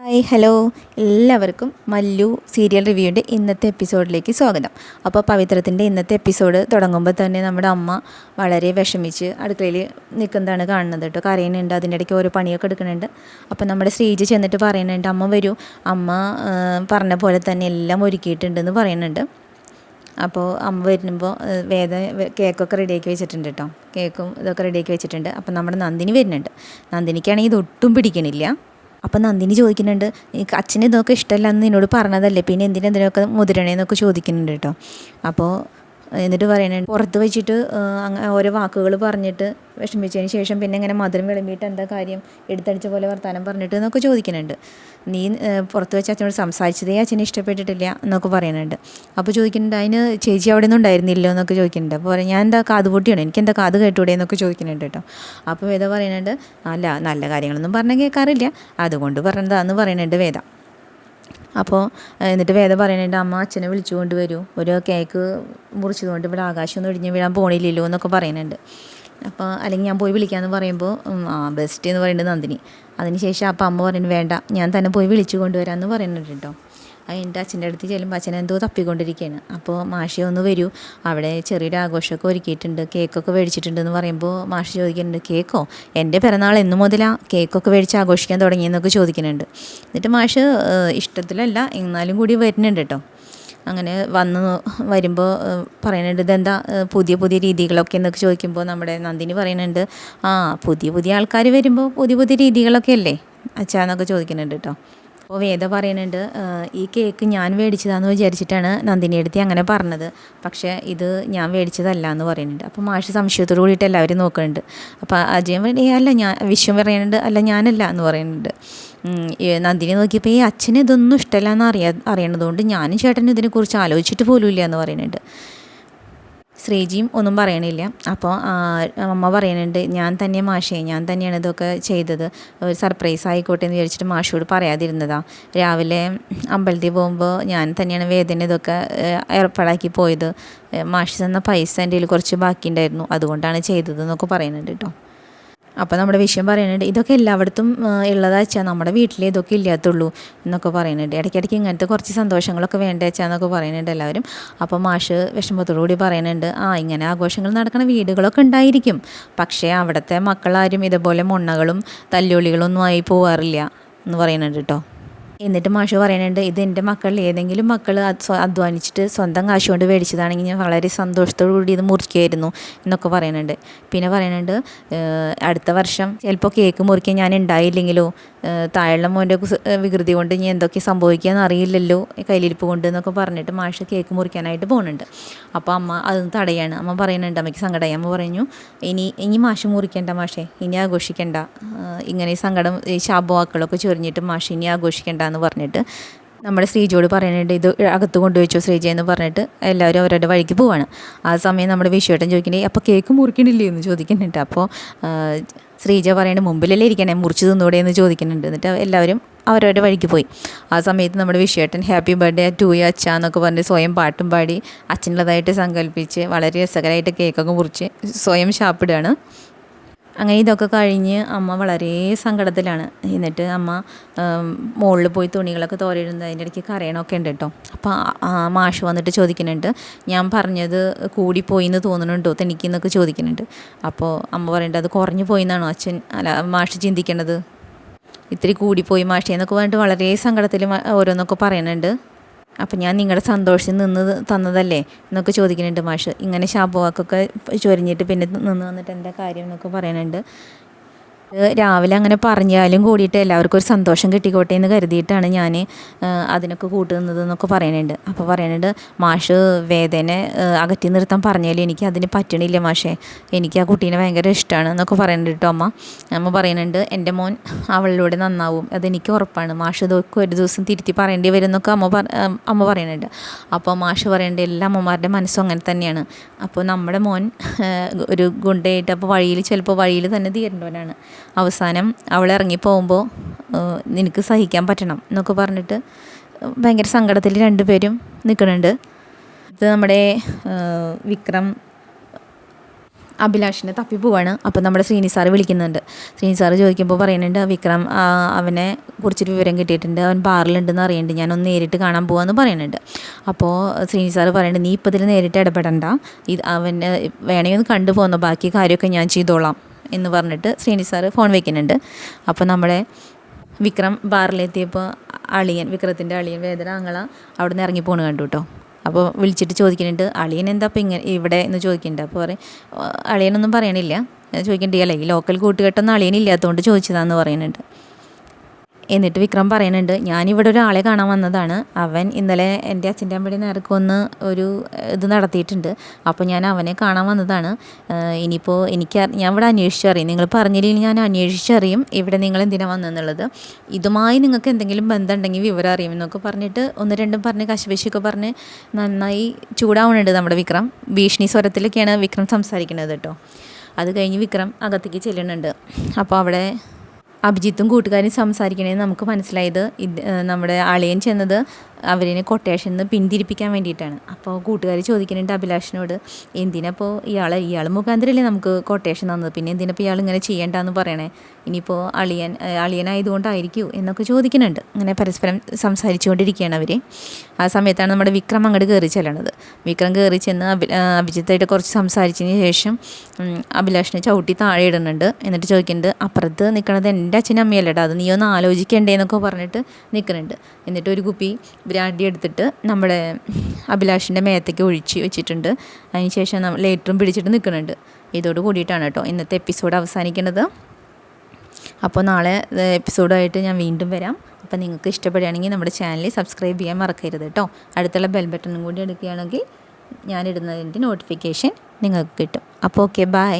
Hi hello എല്ലാവർക്കും Mallu serial റിവ്യൂവിൻ്റെ ഇന്നത്തെ എപ്പിസോഡിലേക്ക് സ്വാഗതം. അപ്പോൾ പവിത്രത്തിൻ്റെ ഇന്നത്തെ എപ്പിസോഡ് തുടങ്ങുമ്പോൾ തന്നെ നമ്മുടെ അമ്മ വളരെ വിഷമിച്ച് അടുക്കളയിൽ നിൽക്കുന്നതാണ് കാണുന്നത് കേട്ടോ. കരയുന്നുണ്ട്, അതിൻ്റെ ഇടയ്ക്ക് ഓരോ പണിയൊക്കെ എടുക്കുന്നുണ്ട്. അപ്പോൾ നമ്മുടെ ശ്രീജ ചെന്നിട്ട് പറയുന്നുണ്ട്, അമ്മ വരൂ, അമ്മ പറഞ്ഞ പോലെ തന്നെ എല്ലാം ഒരുക്കിയിട്ടുണ്ടെന്ന് പറയുന്നുണ്ട്. അപ്പോൾ അമ്മ വരുമ്പോൾ കേക്കൊക്കെ റെഡിയാക്കി വെച്ചിട്ടുണ്ട് കേട്ടോ. കേക്കും ഇതൊക്കെ റെഡിയാക്കി വെച്ചിട്ടുണ്ട്. അപ്പോൾ നമ്മുടെ നന്ദിനി വരുന്നുണ്ട്. നന്ദിനിക്കാണെങ്കിൽ ഇതൊട്ടും പിടിക്കണില്ല. അപ്പം നന്ദിനി ചോദിക്കുന്നുണ്ട്, അച്ഛന് ഇതൊക്കെ ഇഷ്ടമല്ല എന്ന് എന്നോട് പറഞ്ഞതല്ലേ, പിന്നെ എന്തിനൊക്കെ മുതിരണേന്നൊക്കെ ചോദിക്കുന്നുണ്ട് കേട്ടോ. അപ്പോൾ എന്നിട്ട് പറയുന്നുണ്ട്, പുറത്ത് വെച്ചിട്ട് ഓരോ വാക്കുകൾ പറഞ്ഞിട്ട് വിഷമിച്ചതിന് ശേഷം പിന്നെ ഇങ്ങനെ മധുരം വിളമ്പിയിട്ട് എന്താ കാര്യം, എടുത്തടിച്ച പോലെ വർത്താനം പറഞ്ഞിട്ട് എന്നൊക്കെ ചോദിക്കുന്നുണ്ട്. നീ പുറത്ത് വെച്ച് അച്ഛനോട് സംസാരിച്ചതേ അച്ഛനെ ഇഷ്ടപ്പെട്ടിട്ടില്ല എന്നൊക്കെ പറയുന്നുണ്ട്. അപ്പോൾ ചോദിക്കുന്നുണ്ട്, അതിന് ചേച്ചി അവിടെ ഒന്നും ഉണ്ടായിരുന്നില്ലോ എന്നൊക്കെ ചോദിക്കുന്നുണ്ട്. അപ്പോൾ പറയും, ഞാൻ എന്താ കാത് പൊട്ടിയാണ്, എനിക്ക് എന്താ കാത് കേട്ടൂടെ എന്നൊക്കെ ചോദിക്കുന്നുണ്ട് കേട്ടോ. അപ്പോൾ വേദ പറയുന്നുണ്ട്, അല്ല നല്ല കാര്യങ്ങളൊന്നും പറഞ്ഞാൽ കേൾക്കാറില്ല, അതുകൊണ്ട് പറഞ്ഞതാന്ന് പറയുന്നുണ്ട് വേദ. അപ്പോൾ എന്നിട്ട് വേദ പറയുന്നുണ്ട്, അമ്മ അച്ഛനെ വിളിച്ചു കൊണ്ട് വരൂ, ഒരു കേക്ക് മുറിച്ചതുകൊണ്ട് ഇവിടെ ആകാശമൊന്നും ഒഴിഞ്ഞ് വീഴാൻ പോണില്ലല്ലോ എന്നൊക്കെ പറയുന്നുണ്ട്. അപ്പോൾ അല്ലെങ്കിൽ ഞാൻ പോയി വിളിക്കാമെന്ന് പറയുമ്പോൾ ബെസ്റ്റ് എന്ന് പറയുന്നത് നന്ദിനി. അതിനുശേഷം അപ്പം അമ്മ പറയുന്നത്, വേണ്ട ഞാൻ തന്നെ പോയി വിളിച്ചു കൊണ്ടുവരാമെന്ന് പറയുന്നുണ്ട് കേട്ടോ. അതിൻ്റെ അച്ഛൻ്റെ അടുത്ത് ചെല്ലുമ്പോൾ അച്ഛൻ എന്തോ തപ്പിക്കൊണ്ടിരിക്കുകയാണ്. അപ്പോൾ മാഷി ഒന്ന് വരൂ, അവിടെ ചെറിയൊരു ആഘോഷമൊക്കെ ഒരുക്കിയിട്ടുണ്ട്, കേക്കൊക്കെ മേടിച്ചിട്ടുണ്ടെന്ന് പറയുമ്പോൾ മാഷി ചോദിക്കുന്നുണ്ട്, കേക്കോ, എൻ്റെ പിറന്നാൾ എന്നു മുതലാണ് കേക്കൊക്കെ മേടിച്ച് ആഘോഷിക്കാൻ തുടങ്ങിയെന്നൊക്കെ ചോദിക്കുന്നുണ്ട്. എന്നിട്ട് മാഷ് ഇഷ്ടത്തിലല്ല എന്നാലും കൂടി വരുന്നുണ്ട് കേട്ടോ. അങ്ങനെ വരുമ്പോൾ പറയുന്നുണ്ട്, ഇതെന്താ പുതിയ പുതിയ രീതികളൊക്കെ എന്നൊക്കെ ചോദിക്കുമ്പോൾ നമ്മുടെ നന്ദിനി പറയുന്നുണ്ട്, പുതിയ ആൾക്കാർ വരുമ്പോൾ പുതിയ രീതികളൊക്കെ അല്ലേ അച്ഛാന്നൊക്കെ ചോദിക്കുന്നുണ്ട് കേട്ടോ. അപ്പോൾ വേദ പറയുന്നുണ്ട്, ഈ കേക്ക് ഞാൻ മേടിച്ചതാണെന്ന് വിചാരിച്ചിട്ടാണ് നന്ദിനി എടുത്തി അങ്ങനെ പറഞ്ഞത്, പക്ഷേ ഇത് ഞാൻ മേടിച്ചതല്ല എന്ന് പറയുന്നുണ്ട്. അപ്പോൾ മാഷ് സംശയത്തോട് കൂടിയിട്ട് എല്ലാവരും നോക്കുന്നുണ്ട്. അപ്പോൾ അജയൻ അല്ല, ഞാൻ വിശ്വം പറയുന്നുണ്ട്, അല്ല ഞാനല്ല എന്ന് പറയുന്നുണ്ട്. നന്ദിനി നോക്കിയപ്പോൾ ഈ അച്ഛന് ഇതൊന്നും ഇഷ്ടമല്ല എന്ന് അറിയണതുകൊണ്ട് ഞാനും ചേട്ടനും ഇതിനെക്കുറിച്ച് ആലോചിച്ചിട്ട് പോലുമില്ല എന്ന് പറയുന്നുണ്ട്. ശ്രീജിയും ഒന്നും പറയണില്ല. അപ്പോൾ അമ്മ പറയുന്നുണ്ട്, ഞാൻ തന്നെയാണ് ഇതൊക്കെ ചെയ്തത്, ഒരു സർപ്രൈസ് ആയിക്കോട്ടെ എന്ന് വിചാരിച്ചിട്ട് മാഷിയോട് പറയാതിരുന്നതാണ്. രാവിലെ അമ്പലത്തിൽ പോകുമ്പോൾ ഞാൻ തന്നെയാണ് വേദന ഇതൊക്കെ ഏർപ്പാടാക്കി പോയത്, മാഷി തന്ന പൈസ എൻ്റെ കയ്യിൽ കുറച്ച് ബാക്കിയുണ്ടായിരുന്നു, അതുകൊണ്ടാണ് ചെയ്തതെന്നൊക്കെ പറയുന്നുണ്ട് കേട്ടോ. അപ്പോൾ നമ്മുടെ വിഷയം പറയുന്നുണ്ട്, ഇതൊക്കെ എല്ലായിടത്തും ഉള്ളതാ വെച്ചാൽ നമ്മുടെ വീട്ടിലേ ഇതൊക്കെ ഇല്ലാത്തുള്ളൂ എന്നൊക്കെ പറയുന്നുണ്ട്. ഇടയ്ക്കിടയ്ക്ക് ഇങ്ങനത്തെ കുറച്ച് സന്തോഷങ്ങളൊക്കെ വേണ്ട വെച്ചാന്നൊക്കെ പറയുന്നുണ്ട് എല്ലാവരും. അപ്പോൾ മാഷ് വിഷമത്തോടുകൂടി പറയുന്നുണ്ട്, ഇങ്ങനെ ആഘോഷങ്ങൾ നടക്കുന്ന വീടുകളൊക്കെ ഉണ്ടായിരിക്കും, പക്ഷേ അവിടുത്തെ മക്കളാരും ഇതുപോലെ മൊണ്ണകളും തല്ലുകൊള്ളികളൊന്നും ആയി പോവാറില്ല എന്ന് പറയുന്നുണ്ട് കേട്ടോ. എന്നിട്ട് മാഷ് പറയുന്നുണ്ട്, ഇത് എൻ്റെ മക്കളിൽ ഏതെങ്കിലും മക്കൾ അധ്വാനിച്ചിട്ട് സ്വന്തം കാശ് കൊണ്ട് മേടിച്ചതാണെങ്കിൽ ഞാൻ വളരെ സന്തോഷത്തോടു കൂടി ഇത് മുറിക്കുമായിരുന്നു എന്നൊക്കെ പറയുന്നുണ്ട്. പിന്നെ പറയുന്നുണ്ട്, അടുത്ത വർഷം ചിലപ്പോൾ കേക്ക് മുറിക്കാൻ ഞാൻ ഉണ്ടായില്ലെങ്കിലോ, താഴെയുള്ള മോൻ്റെ വികൃതി കൊണ്ട് ഇനി എന്തൊക്കെ സംഭവിക്കാമെന്ന് അറിയില്ലല്ലോ കയ്യിലിരിപ്പ് കൊണ്ട് എന്നൊക്കെ പറഞ്ഞിട്ട് മാഷ് കേക്ക് മുറിക്കാനായിട്ട് പോകുന്നുണ്ട്. അപ്പോൾ അമ്മ അതൊന്ന് തടയാണ്. അമ്മ പറയുന്നുണ്ട്, അമ്മയ്ക്ക് സങ്കടമായി. അമ്മ പറഞ്ഞു, ഇനി മാഷ് മുറിക്കേണ്ട മാഷേ, ഇനി ആഘോഷിക്കേണ്ട, ഇങ്ങനെ ഈ സങ്കടം ഈ ശാപവാക്കളൊക്കെ ചൊരിഞ്ഞിട്ട് മാഷ് ഇനി ആഘോഷിക്കേണ്ട എന്ന് പറഞ്ഞിട്ട് നമ്മുടെ ശ്രീജയോട് പറയുന്നുണ്ട്, ഇത് അകത്ത് കൊണ്ടുവച്ചോ ശ്രീജ എന്ന് പറഞ്ഞിട്ട് എല്ലാവരും അവരുടെ വഴിക്ക് പോവാണ്. ആ സമയം നമ്മുടെ വിഷുവേട്ടൻ ചോദിക്കണേ, അപ്പോൾ കേക്ക് മുറിക്കണില്ലേ എന്ന് ചോദിക്കുന്നുണ്ട്. അപ്പോൾ ശ്രീജ പറയുന്നത്, മുമ്പിലല്ലേ ഇരിക്കണേ, മുറിച്ച് തിന്നൂടെ എന്ന് ചോദിക്കുന്നുണ്ട്. എന്നിട്ട് എല്ലാവരും അവരവരുടെ വഴിക്ക് പോയി. ആ സമയത്ത് നമ്മുടെ വിഷുവേട്ടൻ ഹാപ്പി ബർത്ത്ഡേ ടു യു അച്ഛ എന്നൊക്കെ പറഞ്ഞ് സ്വയം പാട്ടും പാടി അച്ഛനുള്ളതായിട്ട് സങ്കല്പിച്ച് വളരെ രസകരമായിട്ട് കേക്കൊക്കെ മുറിച്ച് സ്വയം ഷാപ്പിടുകയാണ്. അങ്ങനെ ഇതൊക്കെ കഴിഞ്ഞ് അമ്മ വളരെ സങ്കടത്തിലാണ്. എന്നിട്ട് അമ്മ മുകളിൽ പോയി തുണികളൊക്കെ തോരയിടുന്നത്, അതിൻ്റെ ഇടയ്ക്ക് കരയണമൊക്കെ ഉണ്ട് കേട്ടോ. അപ്പോൾ മാഷ് വന്നിട്ട് ചോദിക്കുന്നുണ്ട്, ഞാൻ പറഞ്ഞത് കൂടിപ്പോയി എന്ന് തോന്നുന്നുണ്ടോ തനിക്കെന്നൊക്കെ ചോദിക്കുന്നുണ്ട്. അപ്പോൾ അമ്മ പറയുന്നുണ്ട്, അത് കുറഞ്ഞു പോയി എന്നാണോ മാഷ് ചിന്തിക്കണത്, ഇത്തിരി കൂടിപ്പോയി മാഷേ എന്നൊക്കെ പറഞ്ഞിട്ട് വളരെ സങ്കടത്തിൽ ഓരോന്നൊക്കെ പറയുന്നുണ്ട്. അപ്പം ഞാൻ നിങ്ങളുടെ സന്തോഷത്തിൽ നിന്ന് തന്നതല്ലേ എന്നൊക്കെ ചോദിക്കുന്നുണ്ട് മാഷ്. ഇങ്ങനെ ശാപവാക്കൊക്കെ ചൊരിഞ്ഞിട്ട് പിന്നെ നിന്ന് വന്നിട്ട് എന്താ കാര്യം എന്നൊക്കെ പറയുന്നുണ്ട്. രാവിലെ അങ്ങനെ പറഞ്ഞാലും കൂടിയിട്ട് എല്ലാവർക്കും ഒരു സന്തോഷം കിട്ടിക്കോട്ടെ എന്ന് കരുതിയിട്ടാണ് ഞാൻ അതിനൊക്കെ കൂട്ടുന്നത് എന്നൊക്കെ പറയുന്നുണ്ട്. അപ്പോൾ പറയുന്നുണ്ട്, മാഷ് വേദന അകറ്റി നിർത്താൻ പറഞ്ഞാലും എനിക്ക് അതിന് പറ്റണില്ല മാഷേ, എനിക്ക് ആ കുട്ടീനെ ഭയങ്കര ഇഷ്ടമാണ് എന്നൊക്കെ പറയുന്നുണ്ട് കേട്ടോ. അമ്മ പറയുന്നുണ്ട്, എൻ്റെ മോൻ അവളിലൂടെ നന്നാവും, അതെനിക്ക് ഉറപ്പാണ്, മാഷ് ഇതൊക്കെ ഒരു ദിവസം തിരുത്തി പറയേണ്ടി വരും എന്നൊക്കെ അമ്മ പറയുന്നുണ്ട്. അപ്പോൾ മാഷ് പറയുന്നുണ്ട്, എല്ലാ അമ്മമാരുടെ മനസ്സും അങ്ങനെ തന്നെയാണ്. അപ്പോൾ നമ്മുടെ മോൻ ഒരു ഗുണ്ടയായിട്ട് അപ്പോൾ ചിലപ്പോൾ വഴിയിൽ തന്നെ തീരേണ്ടവനാണ്, അവസാനം അവൾ ഇറങ്ങിപ്പോകുമ്പോൾ നിനക്ക് സഹിക്കാൻ പറ്റണം എന്നൊക്കെ പറഞ്ഞിട്ട് ഭയങ്കര സങ്കടത്തിൽ രണ്ടുപേരും നിൽക്കുന്നുണ്ട്. ഇത് നമ്മുടെ വിക്രം അഭിലാഷിനെ തപ്പി പോവാണ്. അപ്പോൾ നമ്മുടെ ശ്രീനി സാറ് വിളിക്കുന്നുണ്ട്. ശ്രീനി സാറ് ചോദിക്കുമ്പോൾ പറയുന്നുണ്ട് വിക്രം അവനെ കുറിച്ചൊരു വിവരം കിട്ടിയിട്ടുണ്ട്, അവൻ ബാറിലുണ്ടെന്ന് അറിയുന്നുണ്ട്, ഞാനൊന്ന് നേരിട്ട് കാണാൻ പോവാമെന്ന് പറയുന്നുണ്ട്. അപ്പോൾ ശ്രീനി സാറ് പറയുന്നുണ്ട് നീ ഇപ്പോൾ ഇതിൽ നേരിട്ട് ഇടപെടണ്ട, ഇത് അവന് വേണമെങ്കിൽ ഒന്ന് കണ്ടു പോകുന്നു, ബാക്കി കാര്യമൊക്കെ ഞാൻ ചെയ്തോളാം എന്ന് പറഞ്ഞിട്ട് ശ്രീനി സാറ് ഫോൺ വയ്ക്കുന്നുണ്ട്. അപ്പോൾ നമ്മുടെ വിക്രം ബാറിലെത്തിയപ്പോൾ വിക്രത്തിൻ്റെ അളിയൻ വേദന ആങ്ങള അവിടെ നിന്ന് ഇറങ്ങി പോണ് കണ്ടു കേട്ടോ. അപ്പോൾ വിളിച്ചിട്ട് ചോദിക്കുന്നുണ്ട് അളിയൻ എന്താ അപ്പോൾ ഇങ്ങനെ ഇവിടെ എന്ന് ചോദിക്കുന്നുണ്ട്. അപ്പോൾ പറയും അളിയനൊന്നും പറയണില്ല, ചോദിക്കണ്ടേ അല്ലേ ഈ ലോക്കൽ കൂട്ടുകെട്ടൊന്നും അളിയനില്ലാത്തതുകൊണ്ട് ചോദിച്ചതാണെന്ന് പറയുന്നുണ്ട്. എന്നിട്ട് വിക്രം പറയുന്നുണ്ട് ഞാനിവിടെ ഒരാളെ കാണാൻ വന്നതാണ്, അവൻ ഇന്നലെ എൻ്റെ അച്ഛൻ്റെ അമ്മയുടെ നേർക്ക് വന്ന് ഒരു ഇത് നടത്തിയിട്ടുണ്ട്, അപ്പോൾ ഞാൻ അവനെ കാണാൻ വന്നതാണ്. ഇനിയിപ്പോൾ ഞാൻ ഇവിടെ അന്വേഷിച്ചറിയും, നിങ്ങൾ പറഞ്ഞില്ലെങ്കിൽ ഞാൻ അന്വേഷിച്ചറിയും ഇവിടെ നിങ്ങൾ എന്തിനാണ് വന്നതെന്നുള്ളത്, ഇതുമായി നിങ്ങൾക്ക് എന്തെങ്കിലും ബന്ധമുണ്ടെങ്കിൽ വിവരം അറിയുമെന്നൊക്കെ പറഞ്ഞിട്ട് ഒന്ന് രണ്ടും പറഞ്ഞ് കശപശയൊക്കെ പറഞ്ഞ് നന്നായി ചൂടാവുന്നുണ്ട് നമ്മുടെ വിക്രം. ഭീഷണി സ്വരത്തിലൊക്കെയാണ് വിക്രം സംസാരിക്കുന്നത് കേട്ടോ. അത് കഴിഞ്ഞ് വിക്രം അകത്തേക്ക് ചെല്ലുന്നുണ്ട്. അപ്പോൾ അവിടെ അഭിജിത്തും കൂട്ടുകാരും സംസാരിക്കണേന്ന് നമുക്ക് മനസ്സിലായത് നമ്മുടെ അളിയൻ ചെന്നത് അവരിനെ കൊട്ടേഷനിൽ നിന്ന് പിന്തിരിപ്പിക്കാൻ വേണ്ടിയിട്ടാണ്. അപ്പോൾ കൂട്ടുകാർ ചോദിക്കുന്നുണ്ട് അഭിലാഷിനോട് എന്തിനപ്പോൾ ഇയാൾ മുഖാന്തരല്ലേ നമുക്ക് കൊട്ടേഷൻ തന്നത്, പിന്നെ എന്തിനപ്പോൾ ഇയാൾ ഇങ്ങനെ ചെയ്യേണ്ടെന്ന് പറയണേ, ഇനിയിപ്പോൾ അളിയനായതുകൊണ്ടായിരിക്കൂ എന്നൊക്കെ ചോദിക്കുന്നുണ്ട്. അങ്ങനെ പരസ്പരം സംസാരിച്ചുകൊണ്ടിരിക്കുകയാണ് അവർ. ആ സമയത്താണ് നമ്മുടെ വിക്രം അങ്ങോട്ട് കയറി ചെല്ലണത്. വിക്രം കയറി ചെന്ന് അഭിജിത്തായിട്ട് കുറച്ച് സംസാരിച്ചതിന് ശേഷം അഭിലാഷിനെ ചവിട്ടി താഴെ ഇടുന്നുണ്ട്. എന്നിട്ട് ചോദിക്കുന്നുണ്ട് അപ്പുറത്ത് നിൽക്കണത് എൻ്റെ അച്ഛനും അമ്മയല്ലേടാ, അത് നീ ഒന്ന് ആലോചിക്കണ്ടേ എന്നൊക്കെ പറഞ്ഞിട്ട് നിൽക്കുന്നുണ്ട്. എന്നിട്ട് ഒരു കുപ്പി ബ്രാൻഡി എടുത്തിട്ട് നമ്മുടെ അഭിലാഷിൻ്റെ മേത്തേക്ക് ഒഴിച്ച് വെച്ചിട്ടുണ്ട്. അതിനുശേഷം ലേറ്ററും പിടിച്ചിട്ട് നിൽക്കുന്നുണ്ട്. ഇതോട് കൂടിയിട്ടാണ് കേട്ടോ ഇന്നത്തെ എപ്പിസോഡ് അവസാനിക്കുന്നത്. അപ്പോൾ നാളെ എപ്പിസോഡായിട്ട് ഞാൻ വീണ്ടും വരാം. അപ്പോൾ നിങ്ങൾക്ക് ഇഷ്ടപ്പെടുകയാണെങ്കിൽ നമ്മുടെ ചാനൽ സബ്സ്ക്രൈബ് ചെയ്യാൻ മറക്കരുത് കേട്ടോ. അടുത്തുള്ള ബെൽ ബട്ടണും കൂടി എടുക്കുകയാണെങ്കിൽ ഞാനിടുന്നതിൻ്റെ നോട്ടിഫിക്കേഷൻ നിങ്ങൾക്ക് കിട്ടും. അപ്പോൾ ഓക്കെ, ബൈ.